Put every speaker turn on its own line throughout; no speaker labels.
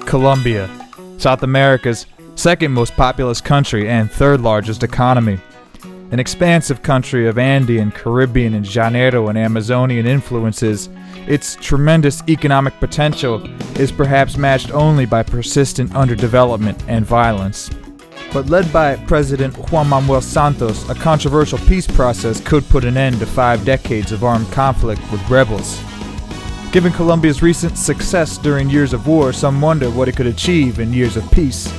Colombia, South America's second most populous country and third largest economy. An expansive country of Andean, Caribbean, and Llanero and Amazonian influences, its tremendous economic potential is perhaps matched only by persistent underdevelopment and violence. But led by President Juan Manuel Santos, a controversial peace process could put an end to 5 decades of armed conflict with rebels. Given Colombia's recent success during years of war, some wonder what it could achieve in years of peace.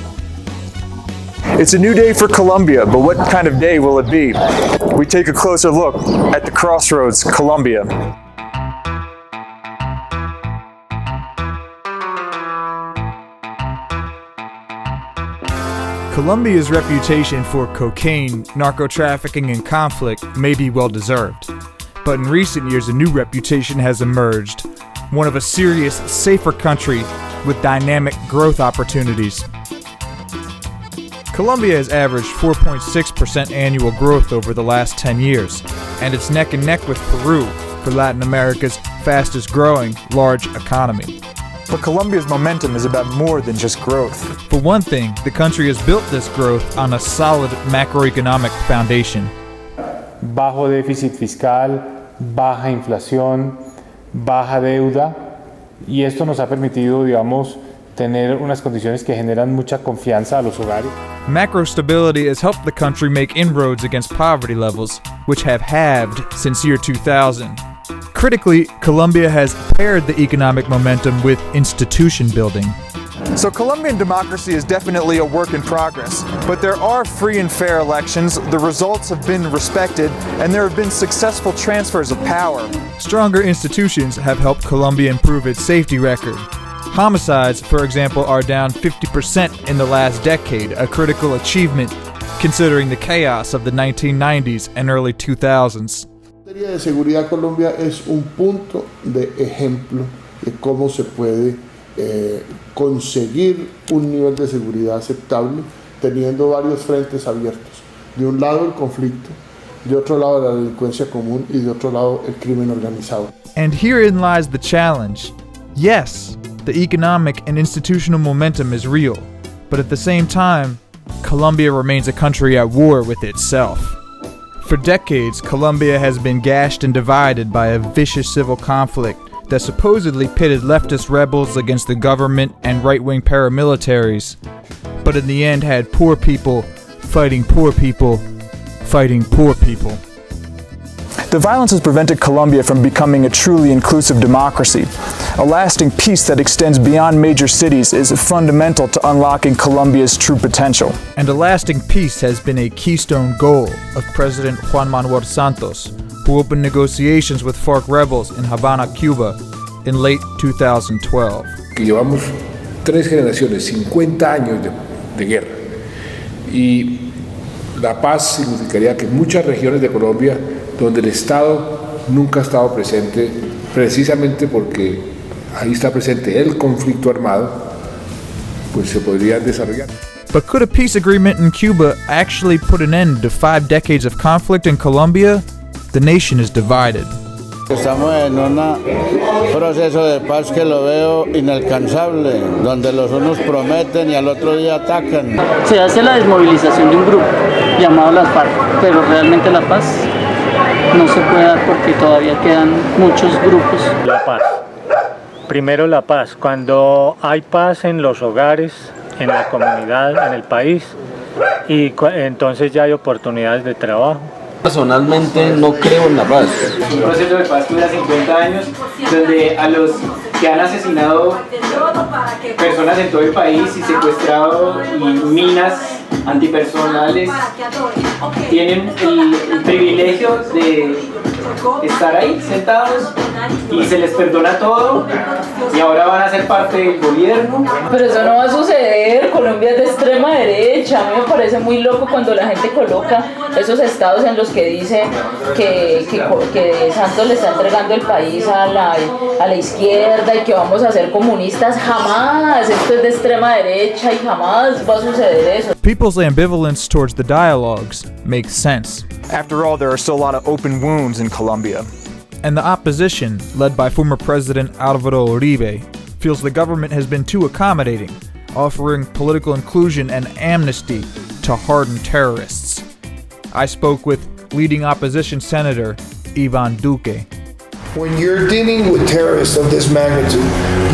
It's a new day for Colombia, but what kind of day will it be? We take a closer look at the Crossroads, Colombia.
Colombia's reputation for cocaine, narco-trafficking, and conflict may be well-deserved. But in recent years, a new reputation has emerged, one of a serious, safer country with dynamic growth opportunities. Colombia has averaged 4.6% annual growth over the last 10 years, and it's neck and neck with Peru for Latin America's fastest growing large economy.
But Colombia's momentum is about more than just growth.
For one thing, the country has built this growth on a solid macroeconomic foundation.
Bajo déficit fiscal, baja inflación, baja deuda, y esto nos ha permitido, digamos, tener unas condiciones que generan mucha confianza a los hogares.
Macro stability has helped the country make inroads against poverty levels, which have halved since year 2000. Critically, Colombia has paired the economic momentum with institution building.
So Colombian democracy is definitely a work in progress, but there are free and fair elections, the results have been respected, and there have been successful transfers of power.
Stronger institutions have helped Colombia improve its safety record. Homicides, for example, are down 50% in the last decade, a critical achievement considering the chaos of the 1990s and early 2000s.
En materia de seguridad, Colombia es un punto de ejemplo de cómo se puede conseguir un nivel de seguridad aceptable teniendo varios frentes abiertos. De un lado el conflicto, de otro lado la delincuencia común y de otro lado el crimen organizado.
And herein lies the challenge. Yes, the economic and institutional momentum is real, but at the same time, Colombia remains a country at war with itself. For decades, Colombia has been gashed and divided by a vicious civil conflict that supposedly pitted leftist rebels against the government and right-wing paramilitaries, but in the end had poor people fighting poor people, fighting poor people.
The violence has prevented Colombia from becoming a truly inclusive democracy. A lasting peace that extends beyond major cities is fundamental to unlocking Colombia's true potential.
And a lasting peace has been a keystone goal of President Juan Manuel Santos, who opened negotiations with FARC rebels in Havana, Cuba, in late 2012.
Que llevamos 3 generaciones, 50 años de guerra. Y la paz significaría que muchas regiones de Colombia donde el Estado nunca ha estado presente, precisamente porque ahí está presente el conflicto armado, pues se podría desarrollar.
But could a peace agreement in Cuba actually put an end to 5 decades of conflict in Colombia? The nation is divided.
Estamos en un proceso de paz que lo veo inalcanzable, donde los unos prometen y al otro día atacan.
Se hace la desmovilización de un grupo llamado las FARC, pero realmente la paz no se puede dar porque todavía quedan muchos grupos.
La paz. Primero la paz. Cuando hay paz en los hogares, en la comunidad, en el país, y entonces ya hay oportunidades de trabajo.
Personalmente no creo en la paz.
Un proceso de paz que dura 50 años, donde a los que han asesinado personas en todo el país y secuestrado y minas antipersonales tienen el privilegio de estar ahí sentados y se les perdona todo y ahora van a ser parte del gobierno.
Pero eso no va a suceder. Colombia es de extrema derecha. A mí me parece muy loco cuando la gente coloca esos estados en los que dice que Santos le está entregando el país a la izquierda y que vamos a ser comunistas. Jamás. Esto es de extrema derecha y jamás va a suceder eso.
People's ambivalence towards the dialogues makes sense.
After all, there are still a lot of open wounds in Colombia.
And the opposition, led by former President Álvaro Uribe, feels the government has been too accommodating, offering political inclusion and amnesty to hardened terrorists. I spoke with leading opposition senator Ivan Duque.
When you're dealing with terrorists of this magnitude,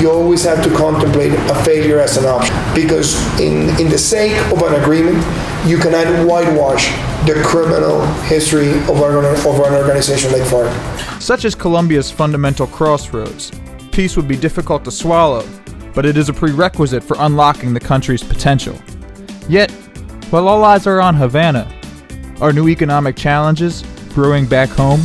you always have to contemplate a failure as an option, because in the sake of an agreement, you cannot whitewash the criminal history of an organization like FARC.
Such as Colombia's fundamental crossroads, peace would be difficult to swallow, but it is a prerequisite for unlocking the country's potential. Yet, while all eyes are on Havana, are new economic challenges brewing back home?